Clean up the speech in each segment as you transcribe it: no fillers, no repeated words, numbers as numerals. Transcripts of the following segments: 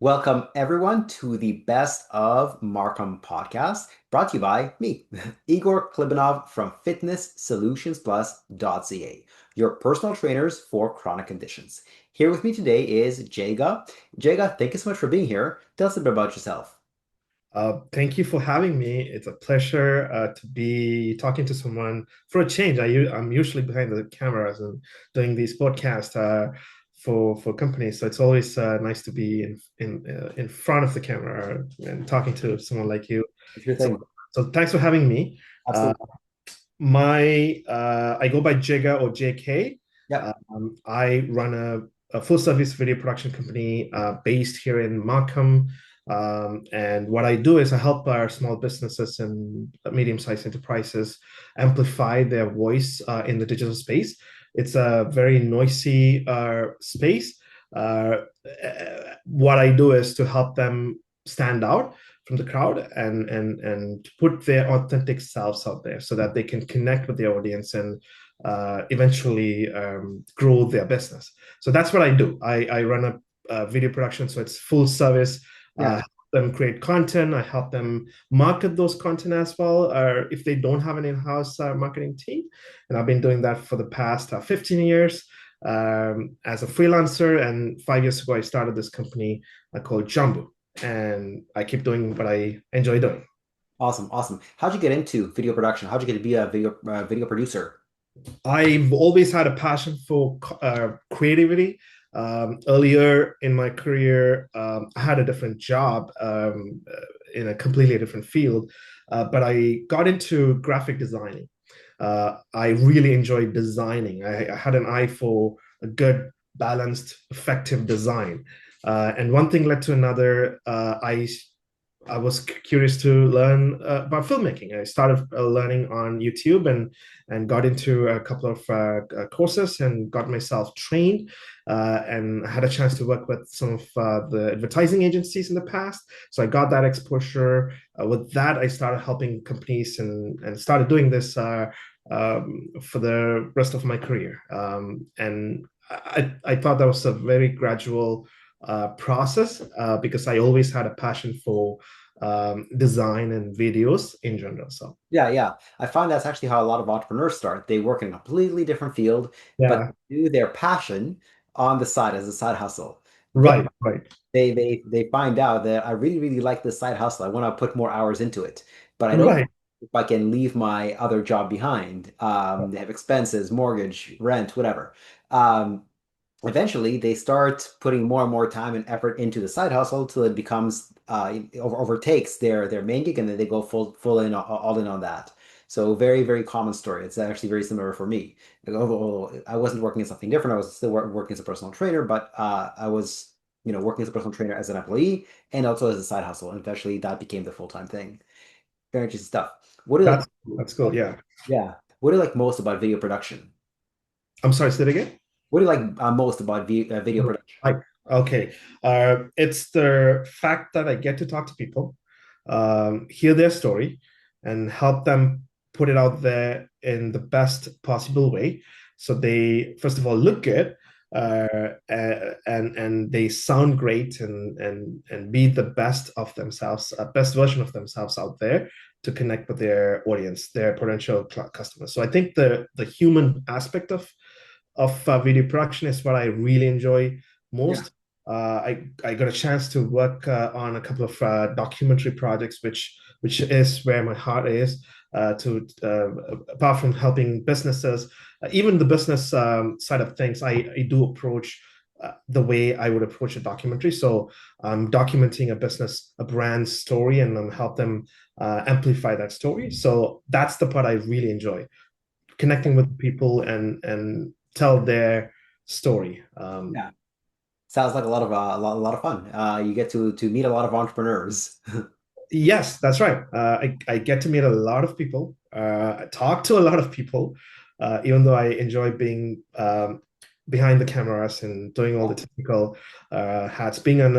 Welcome, everyone, to the Best of Markham podcast, brought to you by me, Igor Klibanov from FitnessSolutionsPlus.ca, your personal trainers for chronic conditions. Here with me today is Jega. Jega, thank you so much for being here. Tell us a bit about yourself. Thank you for having me. It's a pleasure to be talking to someone for a change. I'm usually behind the cameras and doing these podcasts for companies, so it's always nice to be in front of the camera and talking to someone like you. Sure So, thing. so thanks for having me. Uh, Absolutely. I go by Jega or JK. Yep. I run a full service video production company based here in Markham. And what I do is I help our small businesses and medium-sized enterprises amplify their voice in the digital space. It's a very noisy space. What I do is to help them stand out from the crowd and put their authentic selves out there so that they can connect with their audience and eventually grow their business. So that's what I do. I run a video production, so it's full service. Yeah. Help them create content. I help them market those content as well, or if they don't have an in-house marketing team. And I've been doing that for the past 15 years as a freelancer. And 5 years ago, I started this company called Jammbu. And I keep doing what I enjoy doing. Awesome. Awesome. How'd you get into video production? How'd you get to be a video producer? I've always had a passion for creativity. Earlier in my career, I had a different job in a completely different field, but I got into graphic designing. I really enjoyed designing. I had an eye for a good, balanced, effective design. And one thing led to another. I was curious to learn about filmmaking. I started learning on YouTube and got into a couple of courses and got myself trained and had a chance to work with some of the advertising agencies in the past. So I got that exposure. With that, I started helping companies and started doing this for the rest of my career. And I thought that was a very gradual process because I always had a passion for design and videos in general. So Yeah, yeah. I find that's actually how a lot of entrepreneurs start. They work in a completely different field, but yeah, do their passion on the side as a side hustle. Then right, right, they find out that I really, really like this side hustle. I want to put more hours into it, but I don't know right. if I can leave my other job behind. They have expenses, mortgage, rent, whatever. Um, Eventually they start putting more and more time and effort into the side hustle till it becomes overtakes their main gig, and then they go full in all in on that. So very, very common story. It's actually very similar for me. Like, although I wasn't working as something different, I was still working as a personal trainer, but I was working as a personal trainer as an employee and also as a side hustle, and eventually that became the full-time thing. Very interesting stuff. What do you like? That's cool. Yeah. Yeah, what do you like most about video production? I'm sorry, say it again. What do you like most about video production? Like, okay. It's the fact that I get to talk to people, hear their story, and help them put it out there in the best possible way. So they, first of all, look good, and they sound great, and be the best of themselves, best version of themselves out there to connect with their audience, their potential customers. So I think the human aspect of video production is what I really enjoy Yeah. most. I got a chance to work on a couple of documentary projects, which is where my heart is. To Apart from helping businesses, even the business side of things, I do approach the way I would approach a documentary. So I'm documenting a business, a brand story, and I'm help them amplify that story. So that's the part I really enjoy, connecting with people and tell their story. Yeah. Sounds like a lot of a lot of fun. You get to meet a lot of entrepreneurs. Yes, that's right. I get to meet a lot of people, talk to a lot of people, even though I enjoy being behind the cameras and doing all the technical hats. Being an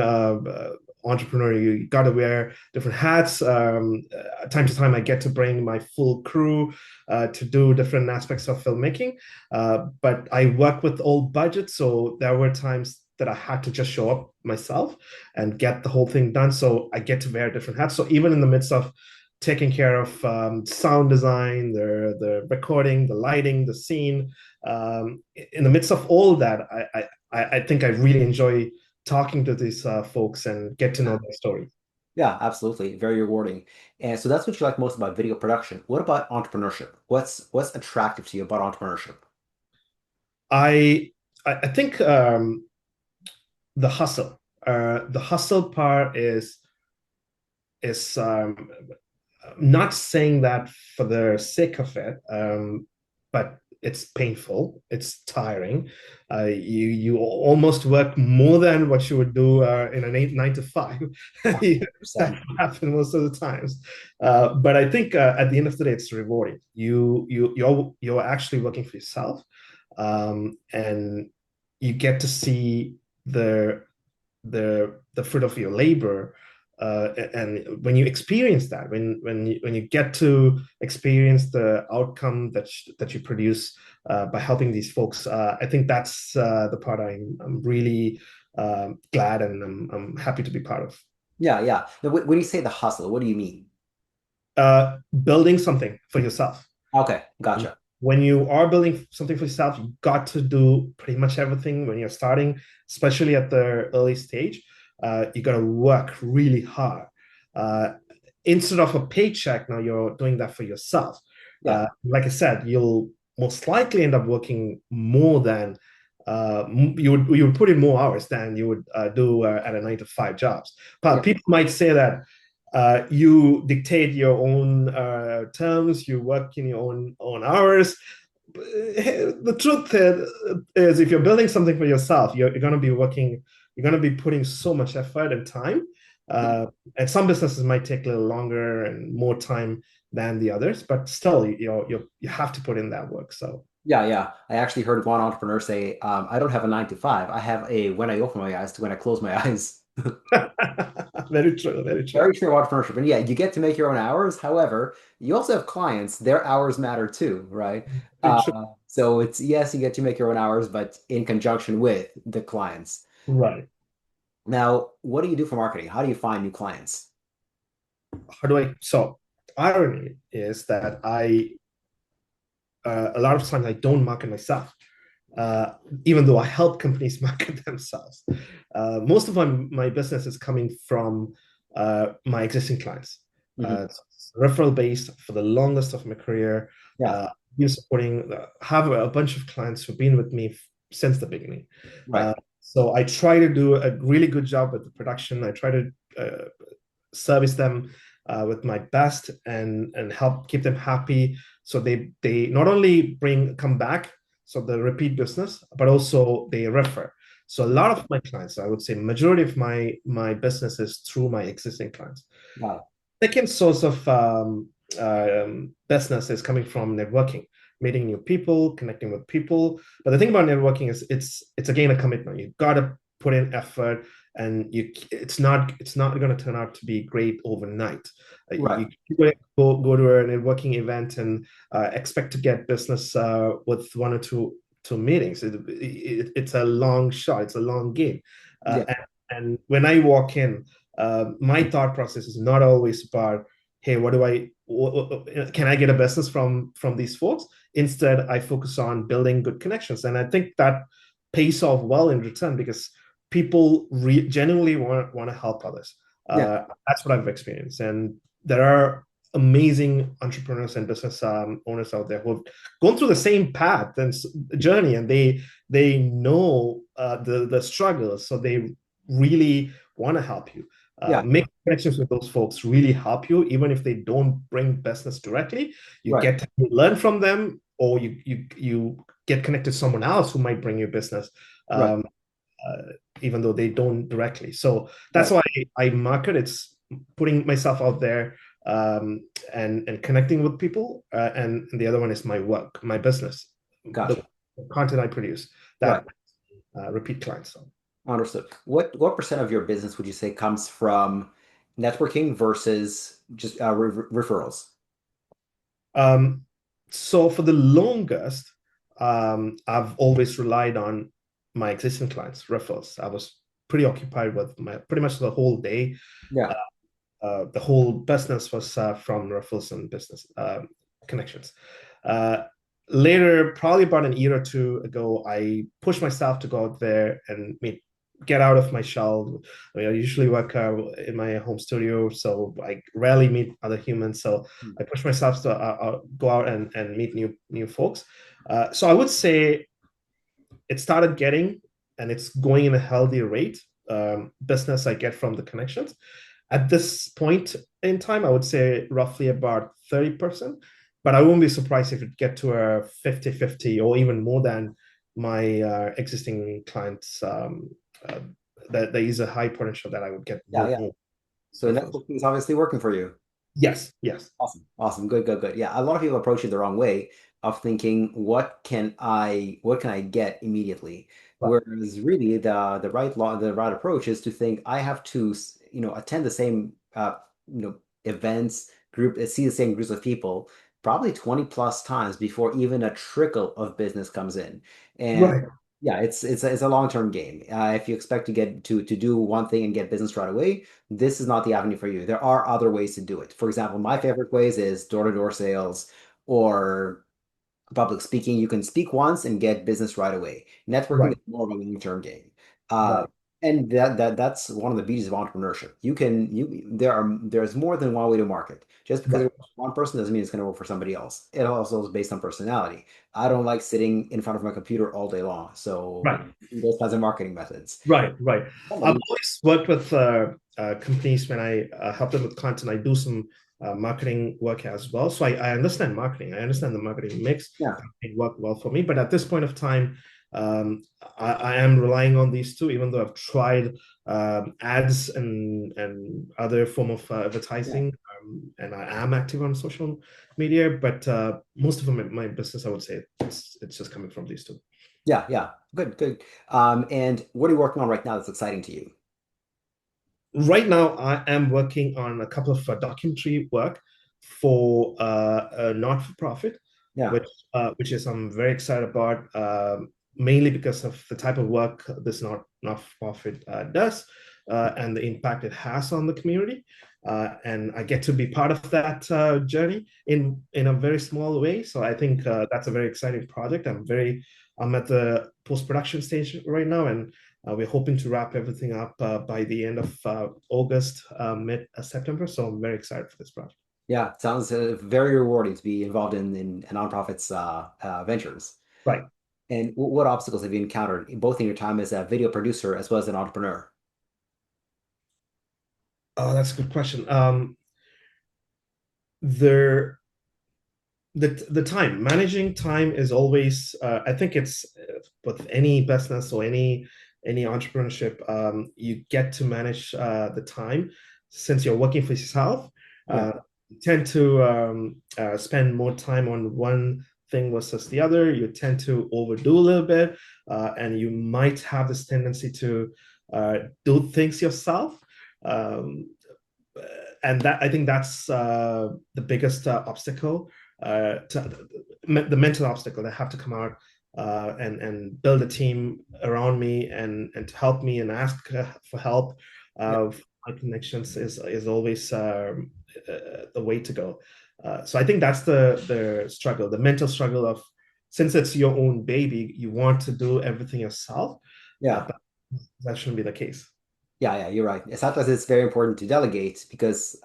entrepreneur, you got to wear different hats. Time to time, I get to bring my full crew to do different aspects of filmmaking. But I work with old budgets, so there were times that I had to just show up myself and get the whole thing done. So I get to wear different hats. So even in the midst of taking care of sound design, the recording, the lighting, the scene, in the midst of all that, I think I really enjoy talking to these folks and get to know their stories. Yeah, absolutely. Very rewarding. And so that's what you like most about video production. What about entrepreneurship? What's attractive to you about entrepreneurship? I I think the hustle. The hustle part is not saying that for the sake of it, but it's painful. It's tiring. You almost work more than what you would do in an 9 to 5. That 100%. happens most of the times. But I think at the end of the day, it's rewarding. You're actually working for yourself, and you get to see the fruit of your labor. And when you experience that, when you get to experience the outcome that you produce by helping these folks, I think that's the part I'm really glad and I'm happy to be part of. Yeah, yeah. Now, when you say the hustle, what do you mean? Building something for yourself. Okay, gotcha. When you are building something for yourself, you got to do pretty much everything when you're starting, especially at the early stage. You got to work really hard. Uh, Instead of a paycheck, now you're doing that for yourself. Yeah, Like I said, you'll most likely end up working more than you would put in more hours than you would do at a 9 to 5 jobs. But yeah, people might say that you dictate your own terms, you work in your own hours. The truth is, if you're building something for yourself, you're going to be working, you're going to be putting so much effort and time. yeah, Uh, and some businesses might take a little longer and more time than the others, but still, you have to put in that work. So, yeah, yeah. I actually heard one entrepreneur say, I don't have a 9 to 5. I have a when I open my eyes to when I close my eyes. very true, very true. Very true entrepreneurship. And yeah, you get to make your own hours. However, you also have clients, their hours matter too, right? Very true. So it's yes, you get to make your own hours, but in conjunction with the clients. Right. Now, what do you do for marketing? How do you find new clients? How do I? So, irony is that a lot of times I don't market myself, even though I help companies market themselves. Most of my business is coming from my existing clients. Hmm. Referral based for the longest of my career. Yeah, Been supporting, have a bunch of clients who've been with me since the beginning. right, So I try to do a really good job with the production. I try to service them with my best and help keep them happy. So they not only come back, so the repeat business, but also they refer. So a lot of my clients, I would say, majority of my business is through my existing clients. got it. Second source of business is coming from networking, meeting new people, connecting with people. But the thing about networking is it's again a commitment. You've got to put in effort, and it's not going to turn out to be great overnight. Right. You go to a networking event and expect to get business with one or two meetings. It's a long shot. It's a long game. Yeah, And when I walk in, my thought process is not always about, hey, can I get a business from these folks? Instead, I focus on building good connections, and I think that pays off well in return because people genuinely want to help others. yeah, That's what I've experienced, and there are amazing entrepreneurs and business owners out there who have gone through the same path and journey, and they know the struggles, so they really want to help you. yeah, Make connections with those folks really help you, even if they don't bring business directly. You right, get to learn from them, or you get connected to someone else who might bring you business, right, um, even though they don't directly. So that's right. why I market. It's putting myself out there and connecting with people. And the other one is my work, my business, the Gotcha. content I produce Right. that repeat clients. So. Understood. What percent of your business would you say comes from networking versus just referrals? Um, so for the longest, I've always relied on my existing clients, referrals. I was pretty occupied with my pretty much the whole day. Uh, Yeah. the whole business was from referrals and business connections. Uh, Later, probably about an year or two ago, I pushed myself to go out there and get out of my shell. I mean, I usually work in my home studio, so I rarely meet other humans. So I push myself to go out and meet new folks. So I would say it started getting, and it's going in a healthy rate, business I get from the connections. At this point in time, I would say roughly about 30%, but I won't be surprised if it get to a 50-50 or even more than my existing clients. Uh, that there is a high potential that I would get Yeah, yeah. more So referrals. networking is obviously working for you. Yes, yes, Awesome. Awesome. Good, good, good. Yeah, a lot of people approach it the wrong way of thinking, what can I get immediately? right, Whereas really the right approach is to think I have to, attend the same events, see the same groups of people probably 20 plus times before even a trickle of business comes in. And right, yeah, it's a long-term game. If you expect to get to do one thing and get business right away, this is not the avenue for you. There are other ways to do it. For example, my favorite ways is door-to-door sales or public speaking. You can speak once and get business right away. Networking right, is more of a long-term game. Uh, right, and that's one of the beauties of entrepreneurship. There's more than one way to market. Just because it right, works for one person doesn't mean it's going to work for somebody else. It also is based on personality. I don't like sitting in front of my computer all day long. So right. those kinds of marketing methods. Right, right. I've Somebody, always worked with companies when I help them with content. I do some marketing work as well. So I understand marketing. I understand the marketing mix. yeah, It worked well for me. But at this point of time, um, I am relying on these two, even though I've tried ads and other form of yeah. advertising. And I am active on social media, but most of my business, I would say, it's just coming from these two. Yeah, yeah. Good, good. And what are you working on right now that's exciting to you? Right now I am working on a couple of documentary work for a not-for-profit, Yeah, which is I'm very excited about, mainly because of the type of work this not-for-profit does, and the impact it has on the community. And I get to be part of that journey in a very small way. So I think that's a very exciting project. I'm at the post-production stage right now, and we're hoping to wrap everything up by the end of August, mid September. So I'm very excited for this project. yeah. Sounds very rewarding to be involved in a nonprofit's ventures. Right. And what obstacles have you encountered, both in your time as a video producer as well as an entrepreneur? Oh, that's a good question. There, the time managing time is always. I think it's with any business or any entrepreneurship. You get to manage the time since you're working for yourself. Yeah, You tend to spend more time on one thing versus the other. You tend to overdo a little bit, and you might have this tendency to do things yourself. Um, and that I think that's the biggest obstacle, the mental obstacle that have to come out and build a team around me and to help me and ask for help. yeah, My connections is always the way to go. So I think that's the struggle, the mental struggle of, since it's your own baby, you want to do everything yourself, yeah. but that shouldn't be the case. Yeah, yeah, you're right. Sometimes it's very important to delegate because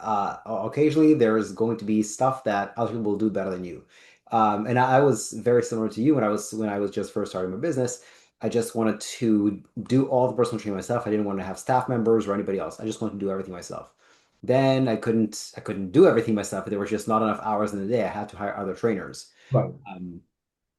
occasionally there's going to be stuff that other people will do better than you. And I was very similar to you when I was just first starting my business. I just wanted to do all the personal training myself. I didn't want to have staff members or anybody else. I just wanted to do everything myself. Then I couldn't do everything myself. There was just not enough hours in the day. I had to hire other trainers. Right. Um,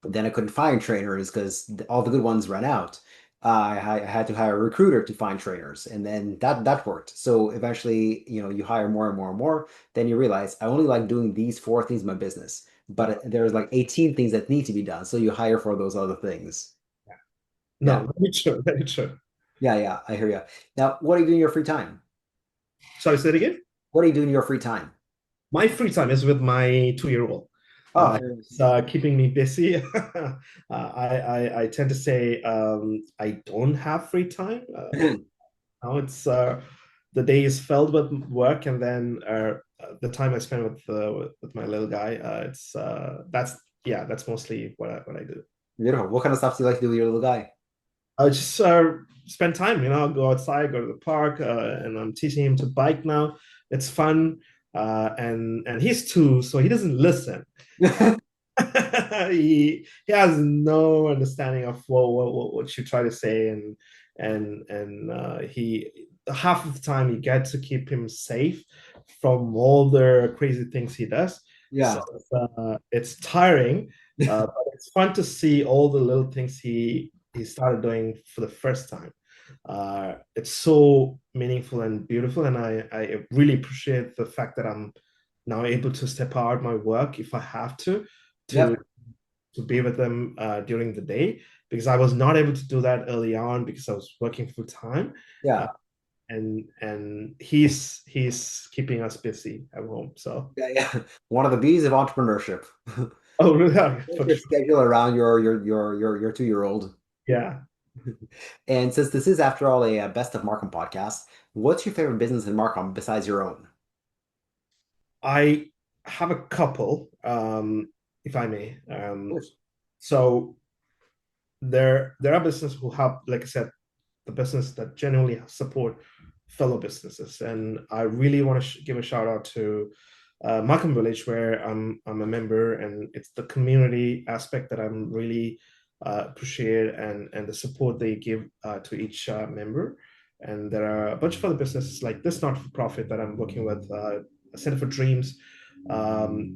then I couldn't find trainers because all the good ones ran out. I had to hire a recruiter to find trainers, and then that worked. So eventually, you hire more and more and more. Then you realize I only like doing these four things in my business, but there's like 18 things that need to be done. So you hire for those other things. Yeah, No, very true, very true. yeah, yeah. I hear you. Now, what are you doing in your free time? Sorry, say it again. What are you doing in your free time? My free time is with my 2-year-old. Oh, It's keeping me busy. I tend to say I don't have free time. Now it's the day is filled with work, and then the time I spend with my little guy, that's yeah, that's mostly what I do. beautiful. What kind of stuff do you like to do with your little guy? I just spend time, go outside, go to the park, and I'm teaching him to bike now. It's fun, and he's two, so he doesn't listen. He has no understanding of what you try to say, and he half of the time you get to keep him safe from all the crazy things he does. So Yeah, it's tiring, but it's fun to see all the little things he started doing for the first time. It's so meaningful and beautiful, and I really appreciate the fact that I'm now able to step out my work if I have yep, to to be with them during the day, because I was not able to do that early on because I was working full time, uh, yeah, and he's keeping us busy at home. So yeah, yeah. One of the B's of entrepreneurship. oh really? Work For your sure. schedule around your 2-year-old. Yeah, And since this is, after all, a best of Markham podcast, what's your favorite business in Markham besides your own? I have a couple, if I may. Of course. So there are businesses who help, like I said, the business that genuinely support fellow businesses. And I really want to give a shout out to Markham Village, where I'm a member, and it's the community aspect that I'm really appreciate, and the support they give to each member. And there are a bunch of other businesses like this not for profit that I'm working with, Center for Dreams,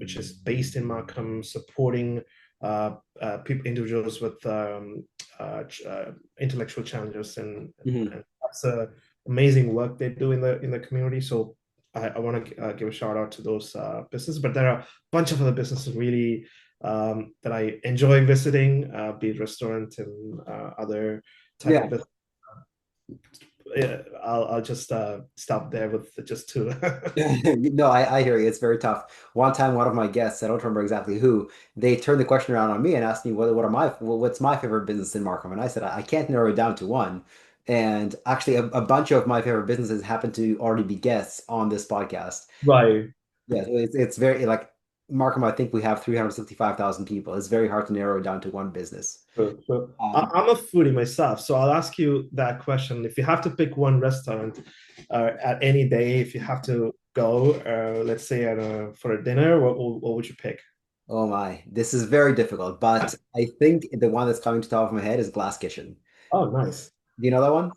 which is based in Markham, supporting people, individuals with uh, intellectual challenges, Mhm. and that's amazing work they do in the community. So I want to give a shout out to those businesses, but there are a bunch of other businesses really that I enjoy visiting, be it restaurant and other type of Yeah. business. Yeah, I'll just stop there with just two. No, I hear you. It's very tough. One time, one of my guests, I don't remember exactly who, they turned the question around on me and asked me what's my favorite business in Markham, and I said I can't narrow it down to one. And actually, a bunch of my favorite businesses happen to already be guests on this podcast. Right. Yeah, so it's very like Markham. I think we have 365,000 people. It's very hard to narrow it down to one business. So Um, I'm a foodie myself, so I'll ask you that question. If you have to pick one restaurant at any day, if you have to go, let's say for a dinner, what would you pick? oh my, this is very difficult, but I think the one that's coming to the top of my head is Glass Kitchen. Oh, nice. Do you know that one?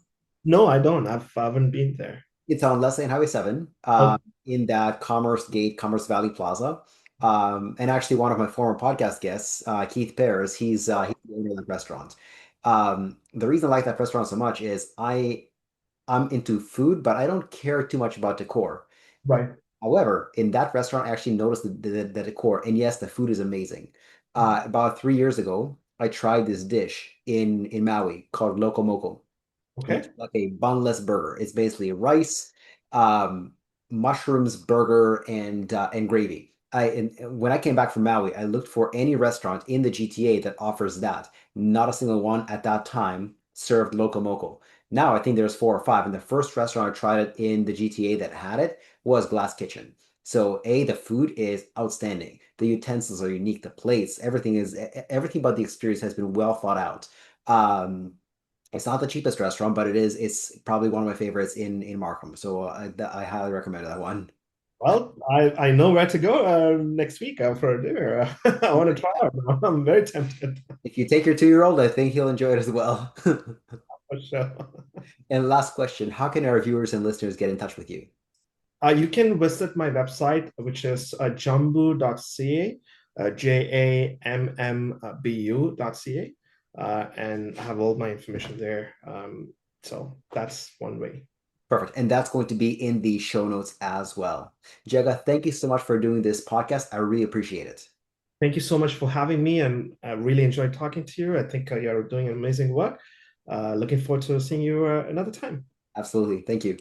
No, I don't. I haven't been there. It's on Leslie and Highway 7, Oh, in that Commerce Gate, Commerce Valley Plaza. And actually, one of my former podcast guests, Keith Pears, he's the owner of that restaurant. The reason I like that restaurant so much is I'm into food, but I don't care too much about decor. right. However, in that restaurant, I actually noticed the decor, and yes, the food is amazing. About 3 years ago, I tried this dish in Maui called Loco Moco, which Okay. is like a bunless burger. It's basically rice, um, mushrooms, burger, and gravy. And when I came back from Maui, I looked for any restaurant in the GTA that offers that. Not a single one at that time served loco moco. Now I think there's 4 or 5, and the first restaurant I tried it in the GTA that had it was Glass Kitchen. So the food is outstanding. The utensils are unique. The plates, everything about the experience has been well thought out. Um, it's not the cheapest restaurant, but it's probably one of my favorites in Markham. So I highly recommend that one. Well, I know where to go next week for dinner. I want to try it now. I'm very tempted If you take your 2-year-old, I think he'll enjoy it as well. for sure. And last question, how can our viewers and listeners get in touch with you? You can visit my website, which is jammbu.ca, JAMMBU.ca, and have all my information there. So that's one way. Perfect. And that's going to be in the show notes as well. Jega, thank you so much for doing this podcast. I really appreciate it. Thank you so much for having me, and I really enjoyed talking to you. I think you're doing amazing work. Looking forward to seeing you another time. Absolutely. Thank you.